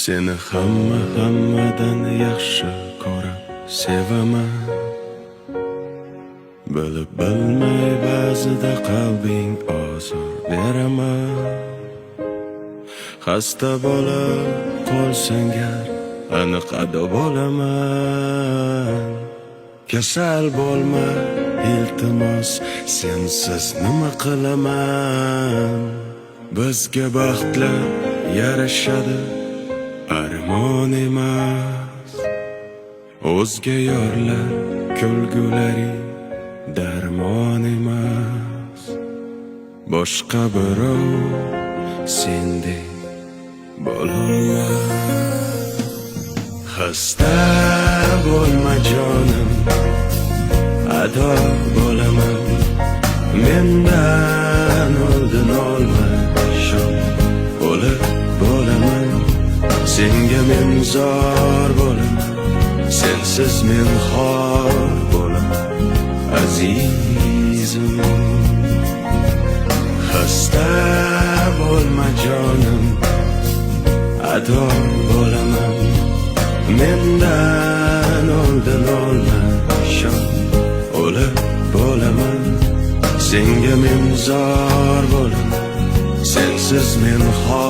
Seni hammadan yaxshi ko'rib sevaman. Bilib bilmay ba'zida qalbing ozor beraman. Xasta bo'lib qolsang gar aniq ado bo'laman. Kasal bo'lma iltimos, sensiz nima qilaman. Bizga baxtlar yarashadi, armon emas. O'zga yorlar kulgulari darmon emas. Boshqa birov sendek bo'lolmas. Xasta bo'lma jonim, ado bo'laman. Mendan oldin olma shon, o'lib bo'laman. Senga men zor bo'laman, sensiz men xor bo'laman azizim. Xasta bo'lma jonim, ado bo'laman. Mendan oldin olma shon, o'lib bo'laman. Senga men zor bo'laman, sensiz men xor.